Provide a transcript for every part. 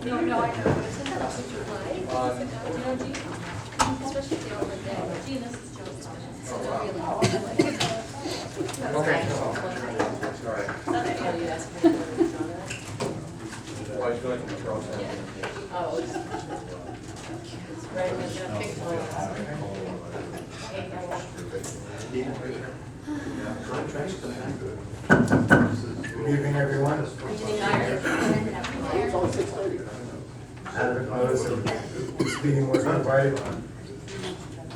No, I know, but it's another July. You know, Gene, especially if they're over there. Gene, this is Joe's office. So they're really. Okay. All right. Oh, you asked me. Why is going to control that? Oh, it's right when the big Good evening, everyone. Adequate notice of this meeting was provided.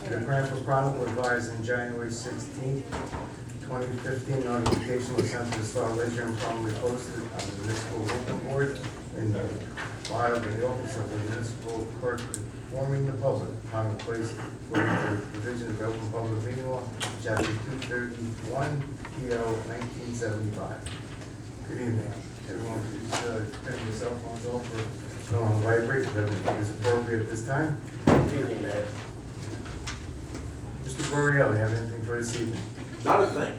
The Cranford Chronicle advised on January 16, 2015, notification was sent to the Star Ledger and promptly posted on the municipal bulletin board in the file in the office of the municipal clerk, informing the public upon the place according to the provision of Open Public Meeting Law, Chapter 231, PO 1975. Good evening. Everyone, please turn your cell phones off or go on vibrate if everything is appropriate at this time. Good evening, Mayor. Mr. Borrelli, have anything for this evening? Not a thing.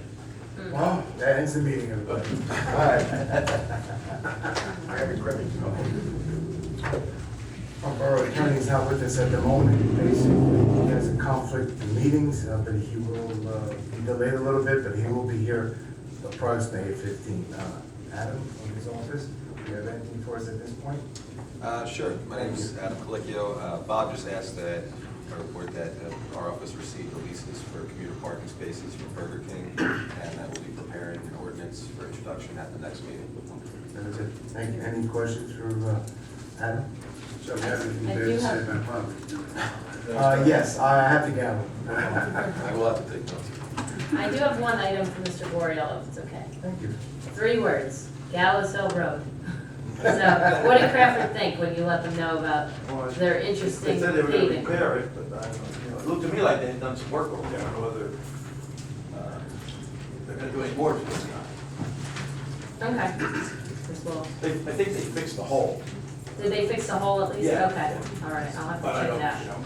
Well, that ends the meeting, everybody. All right. I have a credit. Our borough attorney is not with us at the moment. Basically, he has a conflict in meetings, but he will be delayed a little bit, but he will be here approximately at 15. Adam, from his office, do you have anything for us at this point? Sure. My name is Adam Colicchio. Bob just asked that I report that our office received releases for commuter parking spaces for Burger King, and that we'll be preparing an ordinance for introduction at the next meeting. That's it. Thank you. Any questions for Adam? So we have anything I there do to say have- about Bob? Yes, I have to gavel. I will have to take notes. I do have one item for Mr. Boreal, if it's okay. Thank you. 3 words, Gallows Hill Road. So what did Crawford think when you let them know about their interesting They said they were gonna paving? repair it, but I don't know, it looked to me like they had done some work over there, I don't know whether, they're gonna do any more to it or not. Okay. Just a little- I think they fixed the hole, Did they fix the hole at least? Yeah. Okay, all right, I'll have to but I check don't, it out. you know.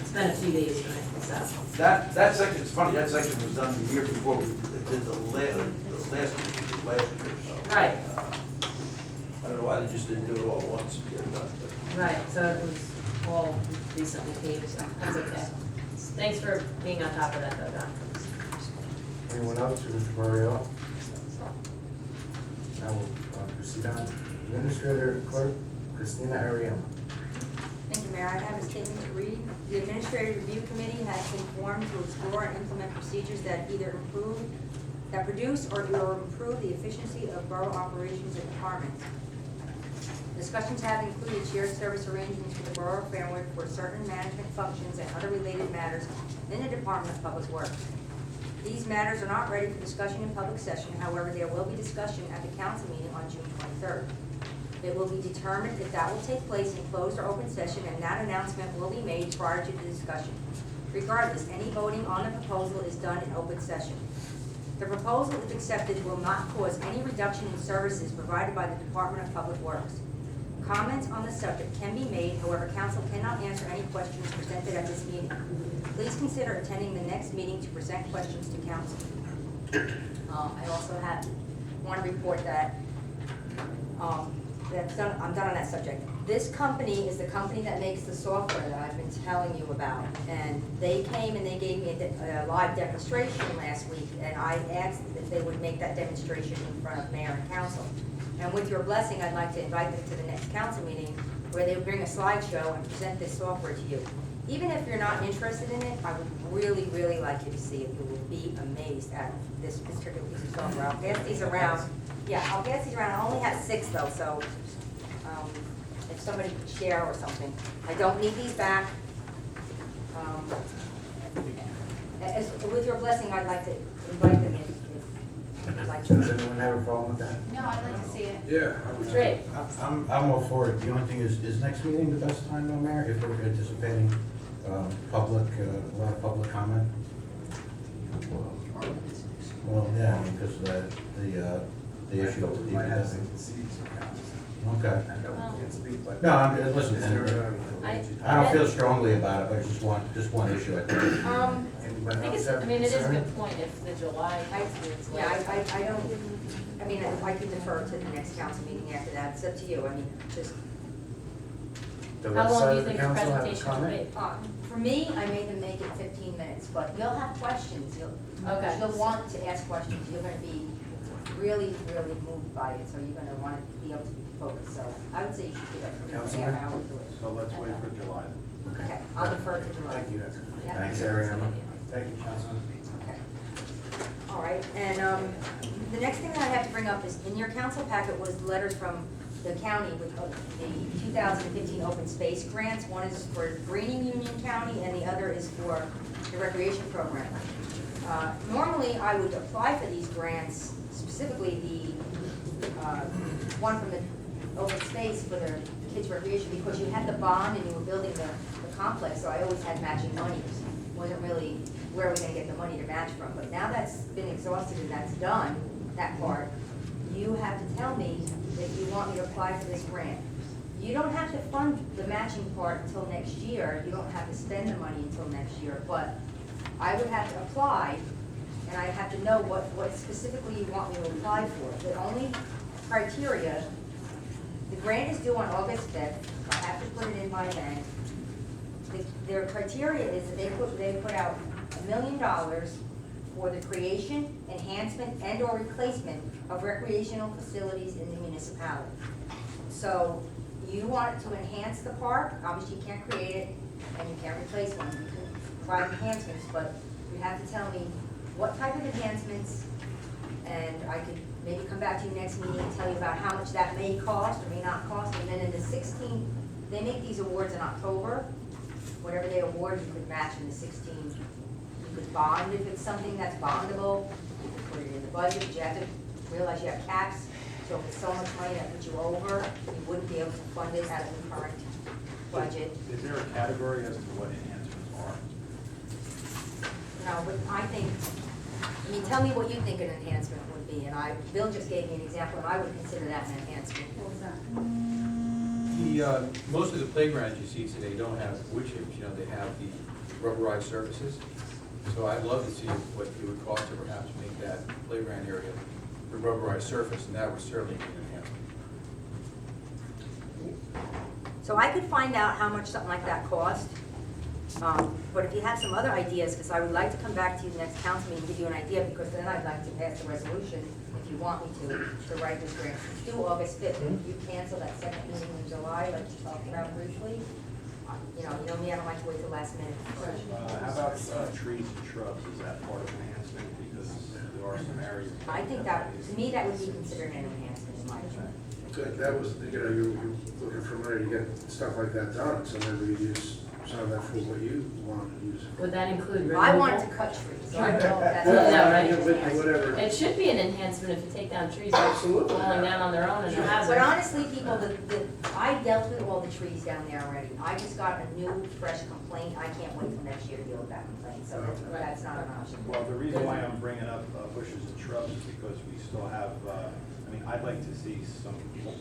It's been a few days, right, so. That section, it's funny, that section was done the year before we did the last year, so. Right. I don't know why they just didn't do it all at once, to get it done, but. Right, so it was all recently paved, so that's okay. Thanks for being on top of that though, Don. Anyone else for Mr. Borrell? Now we'll proceed on. Administrator Clerk Christina Ariema. Thank you, Mayor. I have a statement to read. The Administrative Review Committee has been formed to explore and implement procedures that either produce or will improve the efficiency of borough operations and departments. Discussions have included shared service arrangements for the borough of Fairwood for certain management functions and other related matters in the Department of Public Works. These matters are not ready for discussion in public session. However, there will be discussion at the council meeting on June 23rd. It will be determined if that will take place in closed or open session, and that announcement will be made prior to the discussion. Regardless, any voting on the proposal is done in open session. The proposal, if accepted, will not cause any reduction in services provided by the Department of Public Works. Comments on the subject can be made, however, council cannot answer any questions presented at this meeting. Please consider attending the next meeting to present questions to council. I also want to report that I'm done on that subject. This company is the company that makes the software that I've been telling you about. And they came and they gave me a live demonstration last week, and I asked if they would make that demonstration in front of mayor and council. And with your blessing, I'd like to invite them to the next council meeting where they would bring a slideshow and present this software to you. Even if you're not interested in it, I would really, really like you to see it. You will be amazed at this particular piece of software. I'll pass these around. Yeah, I'll pass these around. I only have 6 though, so if somebody could share or something. I don't need these back. With your blessing, I'd like to invite them if you'd like to. Does anyone have a problem with that? No, I'd like to see it. Yeah. Great. I'm all for it. The only thing is next meeting the best time, though, Mayor, if we're anticipating a lot of public comment? Well, yeah, because the issue of the Might have event. to see some council. Okay. I know we can't speak, but. No, listen, Is there, I don't feel strongly about it, but just one issue, I think. anybody I think else it's, have I mean, it is a concern? good point if the July is Yeah, late. I don't, I mean, I could defer to the next council meeting after that. It's up to you. I mean, just, the How long do website you of the think the council, have a presentation will comment? be? For me, I made them make it 15 minutes, but you'll have questions. Okay. You'll want to ask questions. You're gonna be really, really moved by it, so you're gonna want to be able to be focused. So I would say you should give a Councilman? half hour to it. So let's wait for July. Okay, I'll defer to July. Thank you. Yeah. Thanks, Ariana. Thank you, Councilman. Okay. All right, and the next thing that I have to bring up is, in your council packet was letters from the county with the 2015 open space grants. One is for greening Union County, and the other is for the recreation program. Normally, I would apply for these grants, specifically the one from the open space for the kids' recreation, because you had the bond and you were building the complex, so I always had matching money. Wasn't really where we're gonna get the money to match from, but now that's been exhausted and that's done, that part, you have to tell me if you want me to apply for this grant. You don't have to fund the matching part until next year, you don't have to spend the money until next year, but I would have to apply, and I have to know what specifically you want me to apply for. The only criteria, the grant is due on August 5th, I have to put it in my bank. Their criteria is that they put out $1 million for the creation, enhancement, and/or replacement of recreational facilities in the municipality. So you want to enhance the park, obviously you can't create it, and you can't replace one. You can provide enhancements, but you have to tell me what type of enhancements, and I could maybe come back to you next meeting and tell you about how much that may cost or may not cost. And then in the 16th, they make these awards in October. Whatever they award, you could match in the 16th. You could bond if it's something that's bondable. You could put it in the budget, but you have to realize you have caps. So if it's so much money that puts you over, you wouldn't be able to fund it out of the current budget. Is there a category as to what enhancements are? No, but tell me what you think an enhancement would be, and Bill just gave me an example, and I would consider that an enhancement. What was that? Most of the playgrounds you see today don't have wood chips, they have the rubberized surfaces. So I'd love to see what it would cost to perhaps make that playground area the rubberized surface, and that would certainly be an enhancement. So I could find out how much something like that cost. But if you have some other ideas, because I would like to come back to you next council meeting and give you an idea, because then I'd like to pass the resolution, if you want me to write this grant. It's due August 5th. If you cancel that second meeting in July, like you talked about briefly, you know me, I don't like to wait till last minute. How about trees and shrubs, is that part of enhancement, because there are some areas. I think that, to me, that would be considered an enhancement in my opinion. Good, that was, you're looking for money to get stuff like that done, so maybe you use some of that for what you want to use. Would that include removal? I want to cut trees, so I don't know if that's. Yeah, right. Whatever. It should be an enhancement if you take down trees that are falling down on their own and a hazard. But honestly, people, I dealt with all the trees down there already. I just got a new, fresh complaint. I can't wait till next year to deal with that complaint, so that's not an option. Well, the reason why I'm bringing up bushes and shrubs is because we still have, I'd like to see some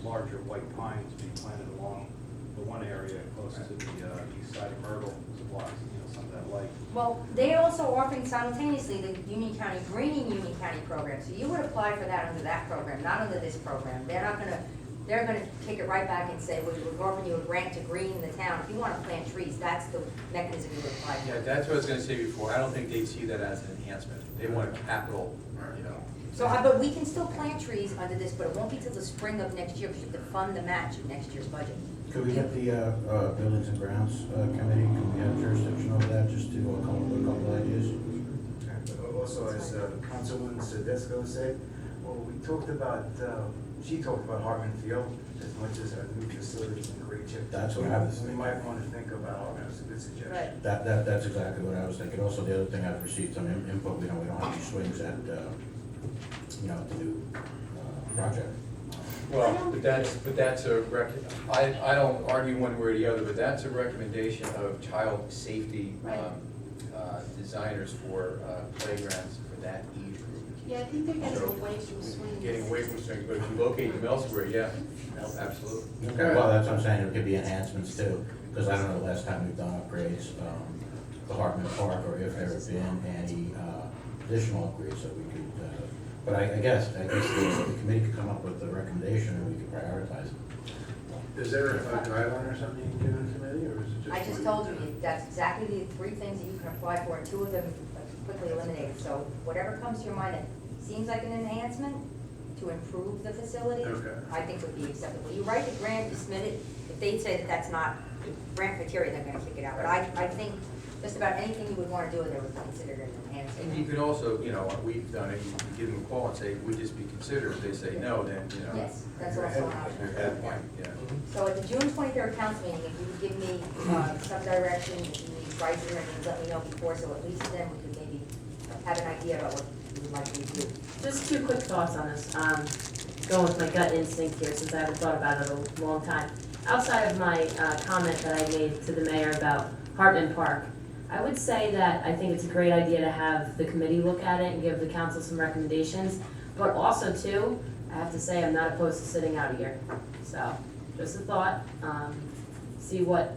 larger white pines be planted along the one area close to the east side of Myrtle, blocks, some of that light. Well, they're also offering simultaneously the Union County Greening Union County program, so you would apply for that under that program, not under this program. They're gonna kick it right back and say, well, we're offering you a grant to green the town. If you wanna plant trees, that's the mechanism you would apply for. Yeah, that's what I was gonna say before. I don't think they see that as an enhancement. They want a capital, So, but we can still plant trees under this, but it won't be till the spring of next year, because you have to fund the match in next year's budget. Could we get the Buildings and Grounds Committee, can we have jurisdiction over that, just to come up with a couple ideas? But also, as Councilwoman Sadisco said, well, we talked about, she talked about Hartman Field as much as a new facility in Great Chip. That's what I was We might want to think about Hartman, it's a good suggestion. That's exactly what I was thinking. Also, the other thing I've received some input, we don't have any swings at, the new project. Well, but that's I don't argue one way or the other, but that's a recommendation of child safety designers for playgrounds for that age group. Yeah, I think they're getting So, away from swings. Getting away from swings, but if you locate them elsewhere, yeah, absolutely. Okay, well, that's what I'm saying, there could be enhancements too, because I don't know the last time we've done upgrades, the Hartman Park, or if there have been any additional upgrades that we could, but I guess the committee could come up with a recommendation and we could prioritize it. Is there a guideline or something you can give us is it just? I just told you, that's exactly the three things that you can apply for, and two of them are quickly eliminated. So whatever comes to your mind that seems like an enhancement to improve the facility, Okay. I think would be acceptable. You write the grant, you submit it, if they say that that's not grant criteria, they're gonna kick it out. But I think just about anything you would wanna do, they would consider it an enhancement. And you could also, you know, we've done it, you can give them a call and say, would this be considered? If they say no, then, you know. Yes, that's also an option. You're at that point, yeah. So at the June 23rd council meeting, if you would give me some direction, if you need prices or anything, let me know before, so at least then we could maybe have an idea about what you would like me to do. Just two quick thoughts on this. Going with my gut instinct here, since I haven't thought about it in a long time. Outside of my comment that I made to the mayor about Hartman Park, I would say that I think it's a great idea to have the committee look at it and give the council some recommendations. But also too, I have to say, I'm not opposed to sitting out a year. So, just a thought, see what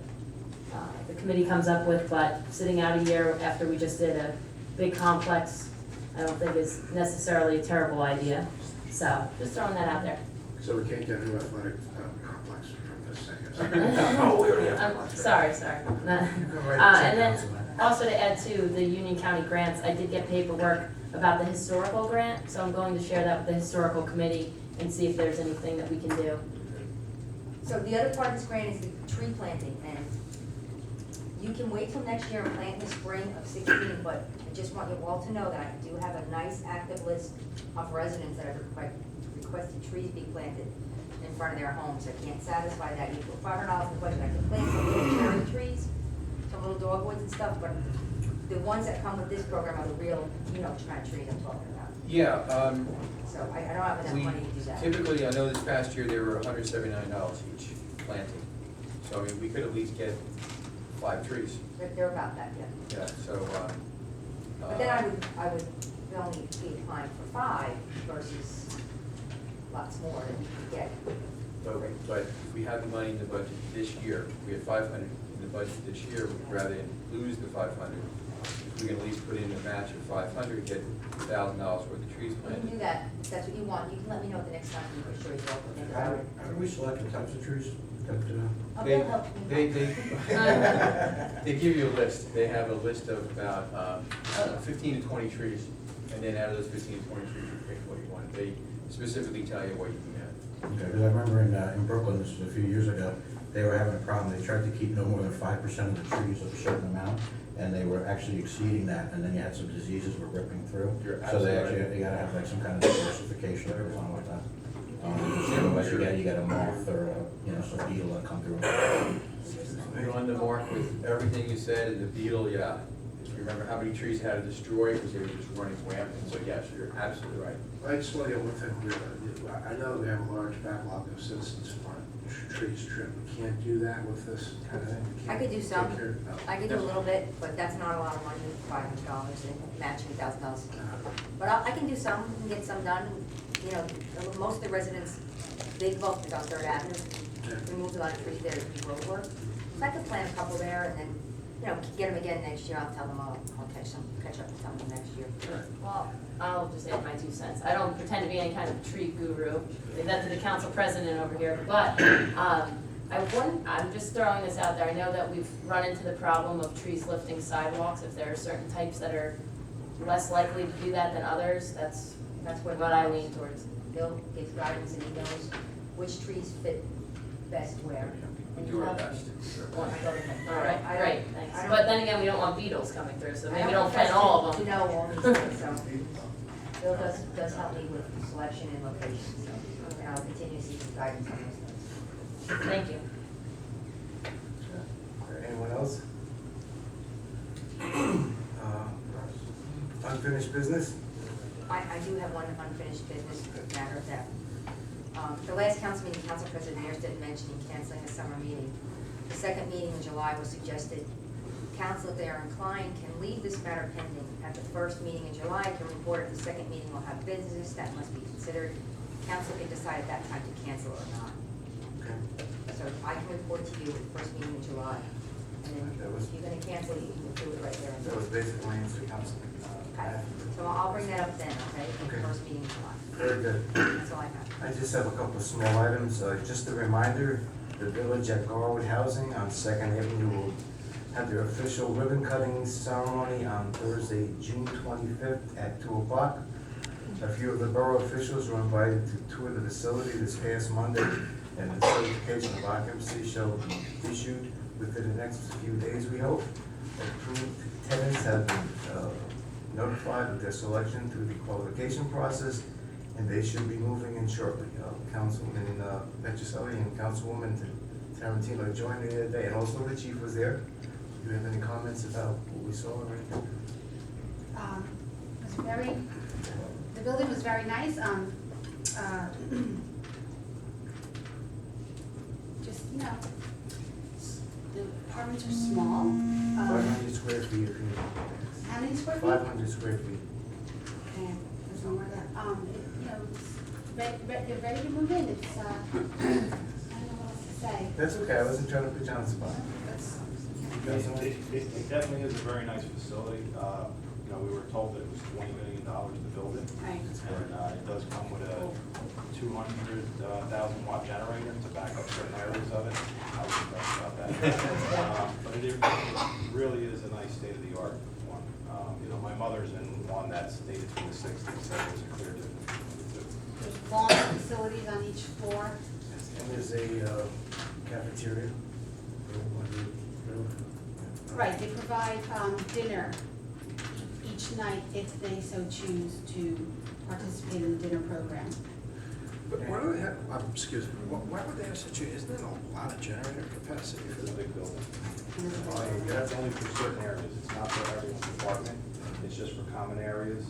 the committee comes up with, but sitting out a year after we just did a big complex, I don't think is necessarily a terrible idea. So, just throwing that out there. So we can't get a new athletic complex from this, I guess. Oh, we already have. Sorry. And then also to add to the Union County grants, I did get paperwork about the historical grant, so I'm going to share that with the historical committee and see if there's anything that we can do. So the other part of this grant is the tree planting, and you can wait till next year and plant in the spring of 16, but I just want you all to know that I do have a nice active list of residents that have requested trees be planted in front of their homes. I can't satisfy that. You put $500 in the budget, I can plant some little cherry trees, some little dogwoods and stuff, but the ones that come with this program are the real, you know, kind of trees I'm talking about. Yeah, So I don't have enough we money to do that. typically, I know this past year, they were $179 each planting. So, I mean, we could at least get 5 trees. They're about that, yeah. Yeah, so, But then I would only be applying for 5 versus lots more than you could get. But if we have the money in the budget this year, we have 500 in the budget this year, rather than lose the 500, if we can at least put in a match of 500, get $1,000 worth of trees You can planted. do that, if that's what you want, you can let me know the next time you can show you all think about it. How do we select the types of trees? Oh, They- they'll help me. They give you a list, they have a list of about 15 to 20 trees, and then out of those 15 to 20 trees, you pick what you want. They specifically tell you what you can get. Okay, because I remember in Brooklyn, this was a few years ago, they were having a problem, they tried to keep no more than 5% of the trees of a certain amount, and they were actually exceeding that, and then you had some diseases were ripping through. You're So they absolutely actually, right. you gotta have like some kind of diversification that goes on with that. Otherwise you get a moth or some beetle that come through. You're on the mark with everything you said, and the beetle, yeah. Just remember how many trees had to destroy, because they were just running rampant, so yes, you're absolutely right. I just want to get one thing clear. I know we have a large backlog of citizens who want trees trimmed. We can't do that with this kind of thing. We I can't could do some, take care- no. I could do a little bit, but that's not a lot of money, $500 and matching $1,000. But I can do some, and get some done, you know, most of the residents, they focus on Third Avenue, remove a lot of trees there to do road work. So I could plant a couple there, and then, you know, get them again next year, I'll tell them I'll catch up with some of them next year. Well, I'll just add my 2 cents. I don't pretend to be any kind of tree guru, leave that to the council president over here, but I'm just throwing this out there. I know that we've run into the problem of trees lifting sidewalks. If there are certain types that are less likely to do that than others, that's what I lean towards. Bill gives guidance and he knows which trees fit best where. We do our best. All right, I don't- great, thanks. I don't- But then again, we don't want beetles coming through, so I maybe don't profess plant all of to them. know all these things, so Bill does help me with selection and location, so, and I'll continue to seek his guidance on those things. Thank you. Anyone else? Unfinished business? I do have one unfinished business matter that, the last council meeting, Council President Mearstead mentioning canceling a summer meeting. The second meeting in July was suggested, council, if they are inclined, can leave this matter pending. At the first meeting in July, can report if the second meeting will have business that must be considered. Council can decide at that time to cancel or not. Okay. So I can report to you at the first meeting in July. And then if you're gonna cancel, you can do it right there. That was basically answer council. Okay, so I'll bring that up then, okay, at Okay. the first meeting in July. Very good. That's all I have. I just have a couple of small items. Just a reminder, The Village at Garwood Housing on Second Avenue will have their official ribbon cutting ceremony on Thursday, June 25th at 2 o'clock. A few of the borough officials were invited to tour the facility this past Monday, and the certification of occupancy shall be issued within the next few days, we hope. Approved tenants have been notified of their selection through the qualification process, and they should be moving in shortly. Councilman Petroselli and Councilwoman Tarantino joined me that day, and also the chief was there. Do you have any comments about what we saw or anything? The building was very nice, just, you know, the apartments are small. 500 square feet, if you know. How many square feet? 500 square feet. Okay, there's no more of that, you know, they're ready to move in, it's, I don't know what else to say. That's okay, I wasn't trying to put you on the spot. That's, It definitely is a very nice facility. You know, we were told that it was $20 million to build it. right. And it does come with a 200,000 watt generator to back up certain areas of it. I was impressed about that. But it really is a nice state-of-the-art one. You know, my mother's in one that's dated from the 60s, so there's a clear difference between the two. There's lawn facilities on each floor. And there's a cafeteria. Right, they provide dinner each night if they so choose to participate in the dinner program. But why do they have, excuse me, why would they have such a, isn't there a lot of generator capacity for It's a the big building. That's only for certain areas. It's not for everyone's apartment. It's just for common areas,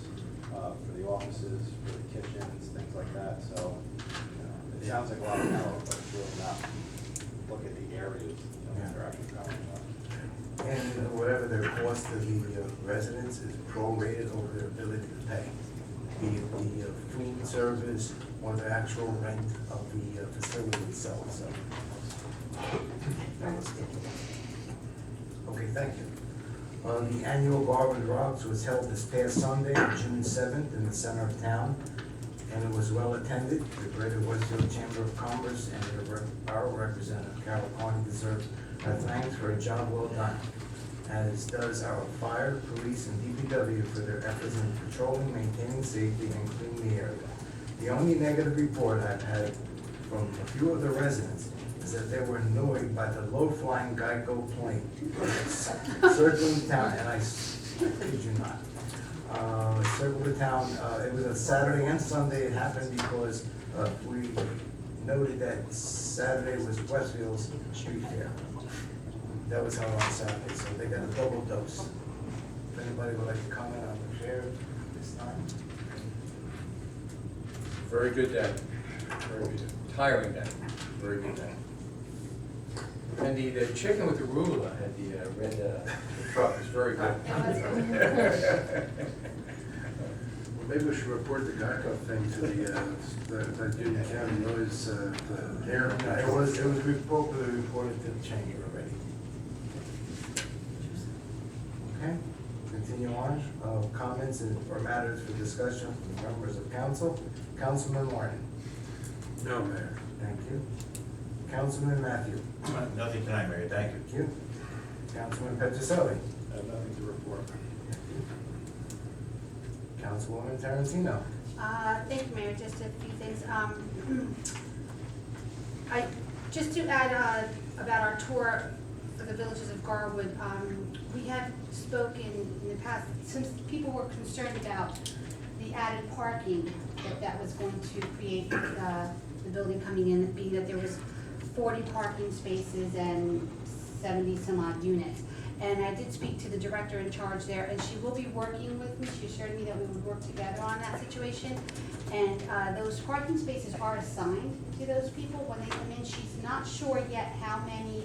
for the offices, for the kitchens, things like that. So, you know, it sounds like a lot of power, but it's really not. Look at the areas, you know, that they're actually covering. And whatever their cost to the residents is prorated over their ability to pay. Be it the food service or the actual rent of the facility itself, so. Okay, thank you. The annual Garwood Rocks was held this past Sunday, June 7th, in the center of town, and it was well attended. The Greater Westfield Chamber of Commerce and our representative, Carol Carney, deserves our thanks for a job well done, as does our fire, police, and DPW for their efforts in patrolling, maintaining safety, and cleaning the area. The only negative report I've had from a few of the residents is that they were annoyed by the low-flying Geico plane circling town, and I kid you not. Circled the town, it was a Saturday and Sunday. It happened because we noted that Saturday was Westfield's street fair. That was held on Saturday, so they got a double dose. If anybody would like to comment on the fair this time? Very good day. Very good. Tiring day. Very good day. And the chicken with the arugula at the red truck is very good. Well, maybe we should report the Geico thing to the Union County Noise, the air. It was appropriately reported to the chamber already. Okay, continue on. Comments or matters for discussion from members of council. Councilman Martin. No, Mayor. Thank you. Councilman Matthew. Nothing tonight, Mayor, thank you. Thank you. Councilman Petroselli. I have nothing to report. Councilwoman Tarantino. Thank you, Mayor, just a few things. Just to add about our tour for the villages of Garwood, we had spoken in the past, since people were concerned about the added parking that was going to create the building coming in, being that there was 40 parking spaces and 70 some odd units. And I did speak to the director in charge there, and she will be working with me. She assured me that we would work together on that situation. And those parking spaces are assigned to those people when they come in. She's not sure yet how many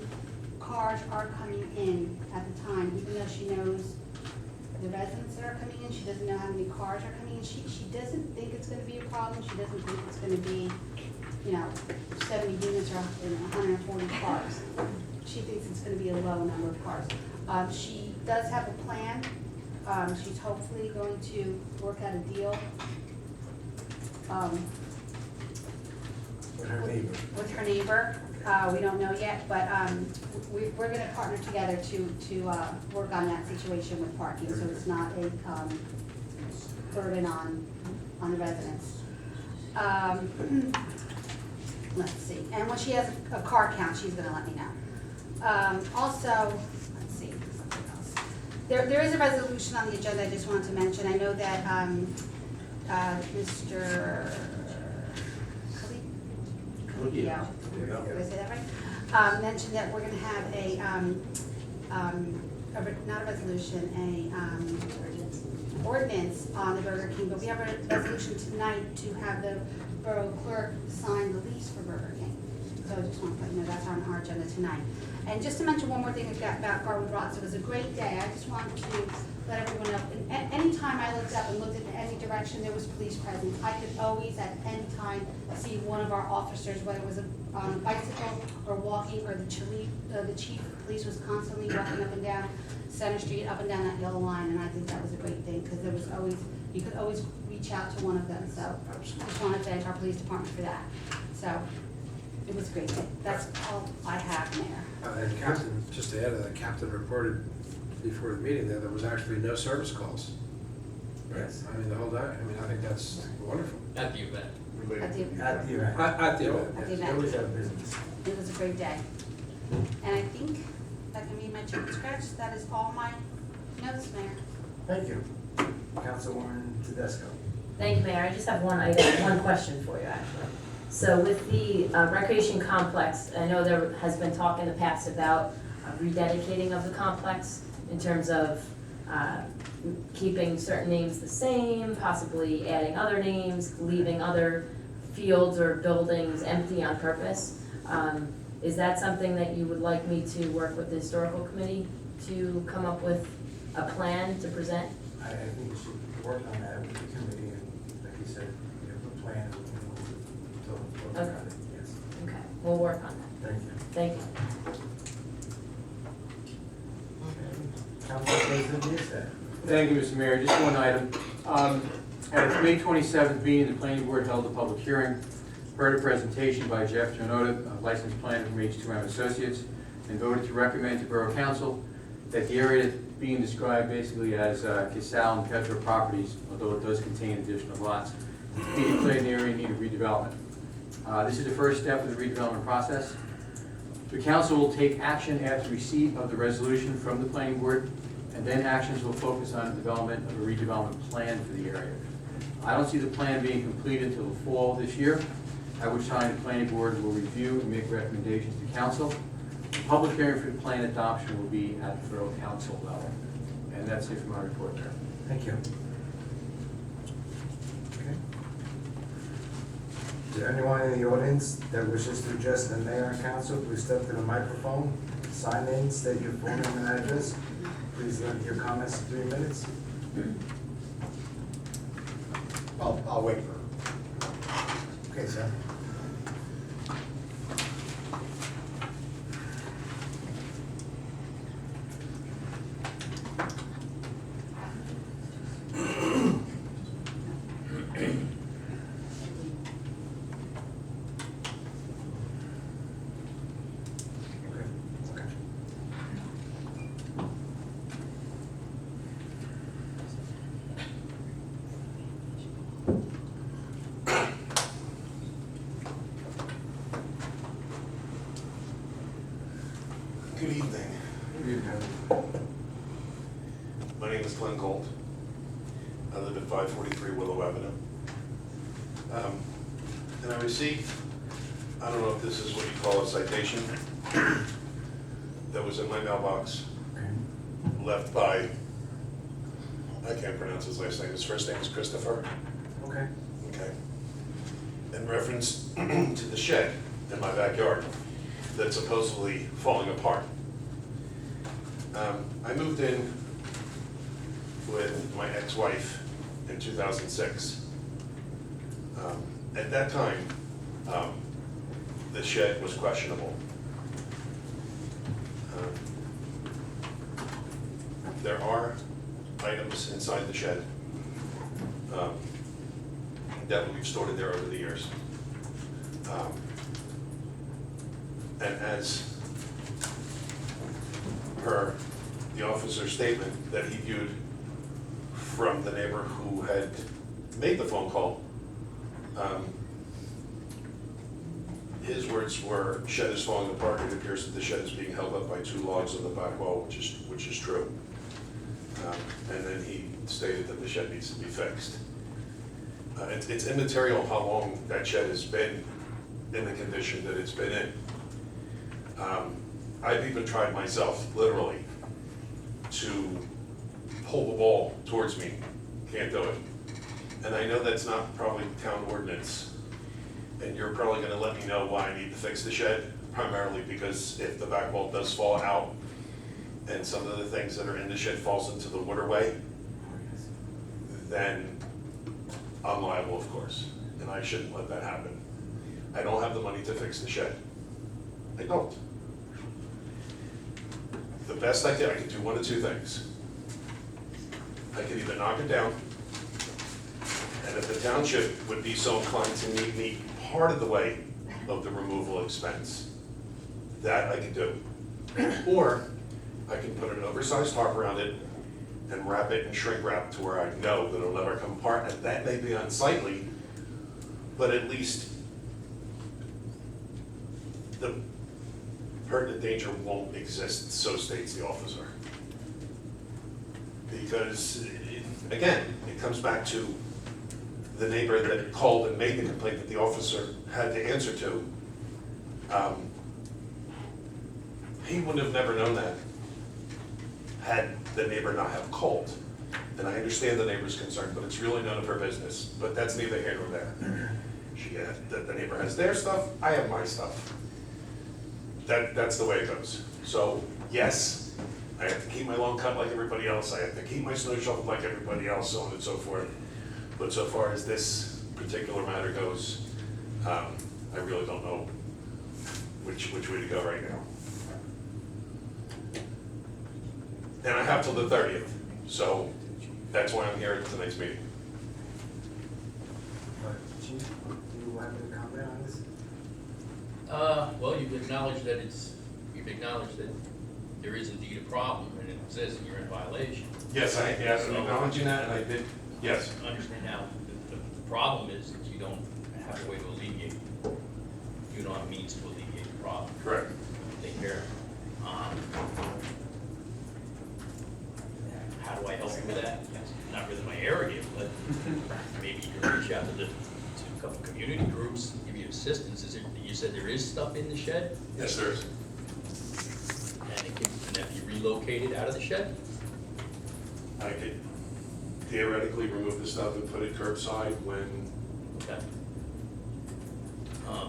cars are coming in at the time, even though she knows the residents that are coming in. She doesn't know how many cars are coming in. She doesn't think it's gonna be a problem. She doesn't think it's gonna be, 70 units or 140 cars. She thinks it's gonna be a low number of cars. She does have a plan. She's hopefully going to work out a deal With her neighbor. with her neighbor. We don't know yet, but we're gonna partner together to work on that situation with parking, so it's not a burden on the residents. Let's see, and when she has a car count, she's gonna let me know. Also, let's see, something else. There is a resolution on the agenda I just wanted to mention. I know that Mr. Colicchio, did I say that right? Mentioned that we're gonna have not a resolution, ordinance on the Burger King, but we have a resolution tonight to have the borough clerk sign the lease for Burger King. So I just want to let you know that's on our agenda tonight. And just to mention one more thing about Garwood Rocks, it was a great day. I just wanted to let everyone know, anytime I looked up and looked in any direction, there was police presence. I could always, at any time, see one of our officers, whether it was on a bicycle or walking, or the chief of police was constantly walking up and down Center Street, up and down that yellow line, and I think that was a great thing, because there was always, you could always reach out to one of them, so just want to thank our police department for that. So, it was a great day. That's all I have, Mayor. And Captain, just to add to that, Captain reported before the meeting that there was actually no service calls. Yes. I mean, the whole day, I mean, I think that's wonderful. At the event. At the- At the event. At the event, At the yes. event. Always have business. It was a great day. And I think that can be my chicken scratch. That is all my notes, Mayor. Thank you. Councilwoman Tedesco. Thank you, Mayor. I just have one question for you, actually. So with the recreation complex, I know there has been talk in the past about rededicating of the complex in terms of keeping certain names the same, possibly adding other names, leaving other fields or buildings empty on purpose. Is that something that you would like me to work with the historical committee to come up with a plan to present? I think we should work on that with the committee, and like you said, we have a plan, and we'll move it till, Okay. yes. Okay, we'll work on that. Thank you. Thank you. Council President Diaz. Thank you, Mr. Mayor. Just one item. At its May 27th meeting, the planning board held a public hearing, heard a presentation by Jeff Janota, a licensed planner from H2M Associates, and voted to recommend to Borough Council that the area being described basically as Casal and Petro properties, although it does contain additional lots, be declared an area in need of redevelopment. This is the first step of the redevelopment process. The council will take action after receipt of the resolution from the planning board, and then actions will focus on the development of a redevelopment plan for the area. I don't see the plan being completed until the fall of this year, at which time the planning board will review and make recommendations to council. The public hearing for the plan adoption will be at the Borough Council level. And that's it for my report there. Thank you. Okay. Is there anyone in the audience that wishes to address the mayor and council? Please step to the microphone, sign in, state your full name and address. Please limit your comments to 3 minutes. I'll wait for Okay, sir. Okay, okay. Good evening. My name is Glenn Gold. I live at 543 Willow Avenue. And I received, I don't know if this is what you call a citation, that was in my mailbox, Okay. left by, I can't pronounce his last name, his first name is Christopher, Okay. okay? In reference to the shed in my backyard that's supposedly falling apart. I moved in with my ex-wife in 2006. At that time, the shed was questionable. There are items inside the shed that we've stored there over the years. And as per the officer's statement that he viewed from the neighbor who had made the phone call, his words were, "Shed is falling apart. It appears that the shed is being held up by 2 logs on the back wall," which is true. And then he stated that the shed needs to be fixed. It's immaterial how long that shed has been in the condition that it's been in. I've even tried myself, literally, to pull the ball towards me. Can't do it. And I know that's not probably town ordinance. And you're probably gonna let me know why I need to fix the shed, primarily because if the back wall does fall out and some of the things that are in the shed falls into the waterway, then I'm liable, of course, and I shouldn't let that happen. I don't have the money to fix the shed. I don't. The best I can do one of 2 things. I could either knock it down, and if the township would be so inclined to meet me part of the way of the removal expense, that I could do. Or I can put an oversized tarp around it and wrap it in shrink wrap to where I know that it'll never come apart, and that may be unsightly, but at least the pertinent danger won't exist, so states the officer. Because, again, it comes back to the neighbor that called and made the complaint that the officer had to answer to. He would have never known that had the neighbor not have called. And I understand the neighbor's concern, but it's really none of her business. But that's neither here nor there. The neighbor has their stuff, I have my stuff. That's the way it goes. So, yes, I have to keep my lawn cut like everybody else, I have to keep my snow shoveled like everybody else, so on and so forth. But so far as this particular matter goes, I really don't know which way to go right now. And I have till the 30th, so that's why I'm here at tonight's meeting. Chief, do you want to comment on this? Well, you've acknowledged that there is indeed a problem, and it exists, and you're in violation. Yes, I'm acknowledging that, and I did, yes. I understand now, the problem is that you don't have a way to alleviate, you don't have means to alleviate the problem. Correct. Take care of it. How do I help you with that? Not really my area, but maybe you can reach out to a couple community groups, give you assistance. You said there is stuff in the shed? Yes, there is. And that be relocated out of the shed? I could theoretically remove the stuff and put it curbside when, Okay.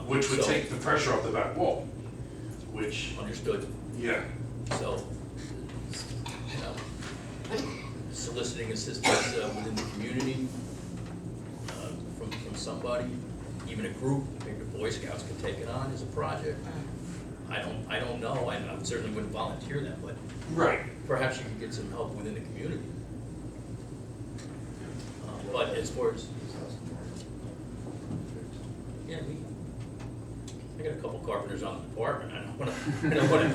which would So- take the pressure off the back wall, which, Understood. yeah. So, soliciting assistance within the community from somebody, even a group, maybe the Boy Scouts could take it on as a project. I don't know, I certainly wouldn't volunteer that, but Right. perhaps you could get some help within the community. But as far as, yeah, I got a couple carpenters on the department, I don't wanna,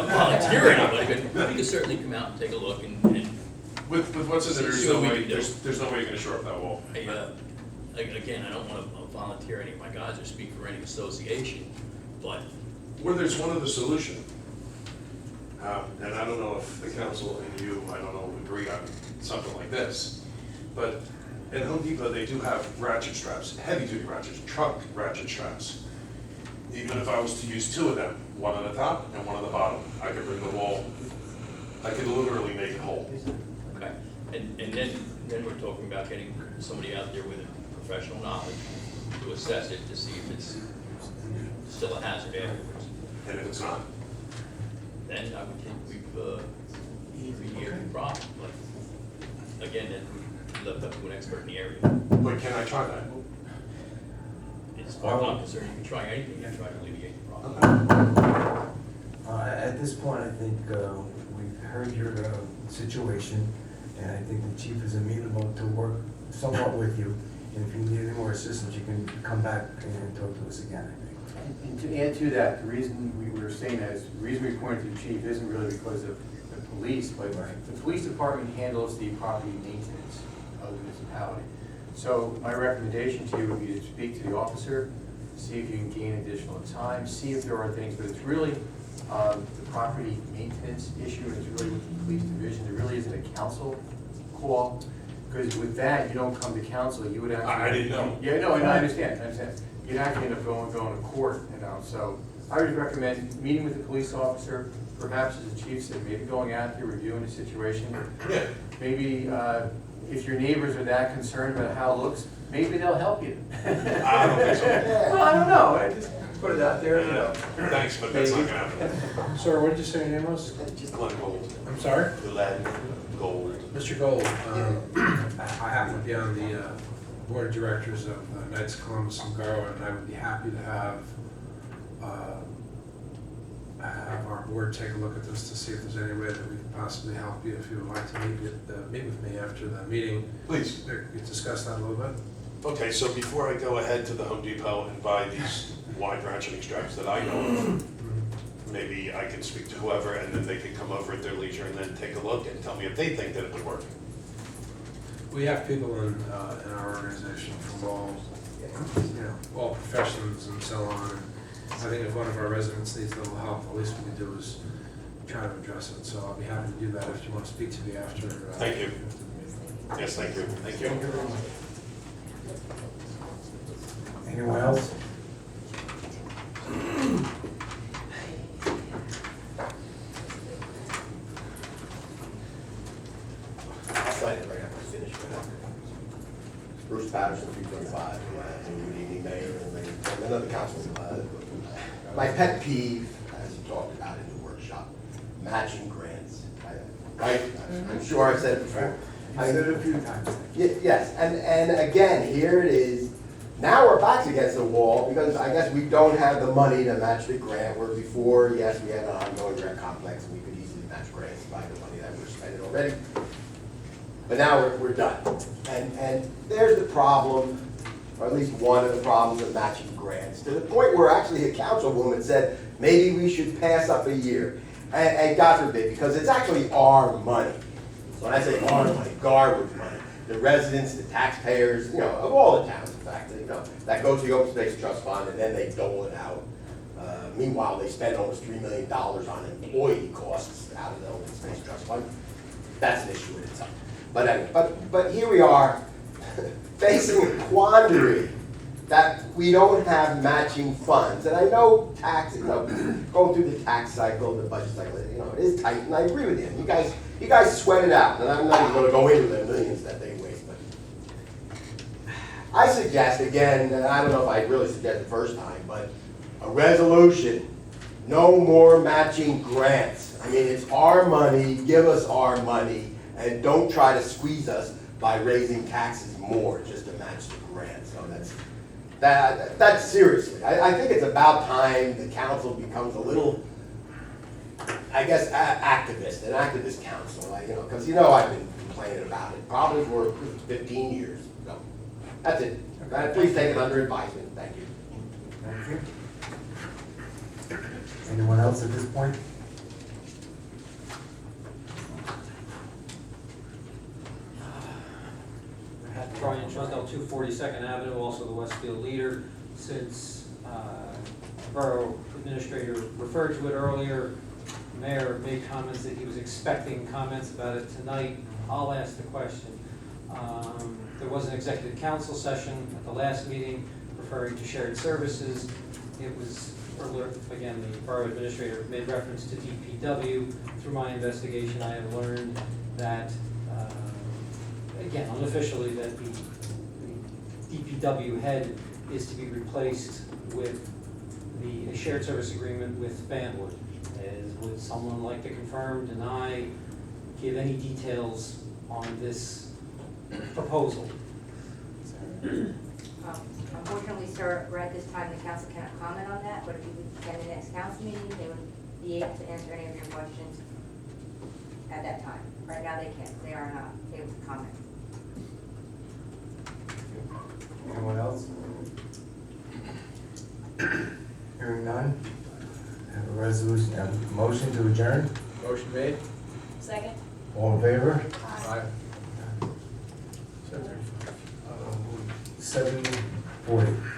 volunteer anybody, but we could certainly come out and take a look and With what's in there, See what we can do. there's no way you're gonna shore up that wall. again, I don't wanna volunteer any of my guys or speak for any association, but Where there's one other solution, and I don't know if the council and you, I don't know, agree on something like this, but at Home Depot, they do have ratchet straps, heavy-duty ratchets, truck ratchet straps. Even if I was to use 2 of them, one on the top and one on the bottom, I could bring the wall, I could literally make it whole. okay. And then we're talking about getting somebody out there with professional knowledge to assess it, to see if it's still a hazard afterwards. And if it's not, Then I would think we've remediated the problem, but again, then we left up to an expert in the area. but can I try that? As far as I'm concerned, you can try anything, you can try to alleviate the problem. At this point, I think we've heard your situation, and I think the chief is amenable to work somewhat with you. And if you need any more assistance, you can come back and talk to us again, I think. And to add to that, the reason we were saying that is, the reason we pointed to the chief isn't really because of the police, but the police department handles the property maintenance of the municipality. So my recommendation to you would be to speak to the officer, see if you can gain additional time, see if there are things, but it's really the property maintenance issue, and it's really with the police division. There really isn't a council call, because with that, you don't come to council, you would actually. I didn't know. Yeah, no, I understand. You'd actually end up going to court, so I would recommend meeting with the police officer, perhaps as the chief said, maybe going out there, reviewing the situation. Yeah. Maybe, if your neighbors are that concerned about how it looks, maybe they'll help you. I don't think so. Well, I don't know, I just put it out there, Thanks, but that's not gonna happen. Sir, what did you say your name was? Glenn Gold. I'm sorry? Glenn Gold. Mr. Gold, I happen to be on the board of directors of Knights of Columbus and Garwood, and I would be happy to have our board take a look at this to see if there's any way that we can possibly help you. If you would like to meet with me after the meeting. Please. We could discuss that a little bit. Okay, so before I go ahead to the Home Depot and buy these wide ratcheting straps that I know of, maybe I can speak to whoever, and then they can come over at their leisure and then take a look and tell me if they think that it would work. We have people in our organization from all professions and so on. And I think if one of our residents needs a little help, the least we can do is try to address it. So I'll be happy to do that if you want to speak to me after. Thank you. Yes, thank you. Thank you. Anyone else? I'll sign it right after I finish. Bruce Patterson, 325. Good evening, Mayor, and another councilman. My pet peeve, as you talked about in the workshop, matching grants. Right? I'm sure I've said it before. I said it a few times. Yes, and again, here it is. Now we're back against the wall because I guess we don't have the money to match the grant, where before, yes, we had an ongoing grant complex and we could easily match grants by the money that we're spending already. But now we're done. And there's the problem, or at least one of the problems of matching grants, to the point where actually a councilwoman said, maybe we should pass up a year. And God forbid, because it's actually our money. When I say our money, Garwood's money, the residents, the taxpayers, of all the towns, in fact, that goes to the Open Space Trust Fund, and then they dole it out. Meanwhile, they spend almost $3 million on employee costs out of the Open Space Trust Fund. That's an issue in itself. But anyway, but here we are, facing a quandary that we don't have matching funds. And I know taxes, going through the tax cycle, the budget cycle, it is tight, and I agree with you. You guys sweat it out, and I'm not even going to go into the millions that they waste. But I suggest, again, and I don't know if I really suggest the first time, but a resolution, no more matching grants. I mean, it's our money, give us our money, and don't try to squeeze us by raising taxes more just to match the grant. So that's seriously. I think it's about time the council becomes a little, I guess, an activist council, because I've been complaining about it probably for 15 years. So that's it. Please take it under advisement. Thank you. Thank you. Anyone else at this point? Brian Trundle, 242nd Avenue, also the Westfield leader. Since Borough Administrator referred to it earlier, the Mayor made comments that he was expecting comments about it tonight. I'll ask the question. There was an executive council session at the last meeting referring to shared services. It was earlier, again, the Borough Administrator made reference to DPW. Through my investigation, I have learned that again, unofficially, that the DPW head is to be replaced with a shared service agreement with Bandwood. Would someone like to confirm, deny, give any details on this proposal? Unfortunately, sir, right at this time, the council cannot comment on that, but if you would attend the next council meeting, they would be able to answer any of your questions at that time. Right now, they can't. They are not able to comment. Anyone else? Hearing none. Have a resolution, have a motion to adjourn. Motion made? Second? All in favor? Aye. 7:40.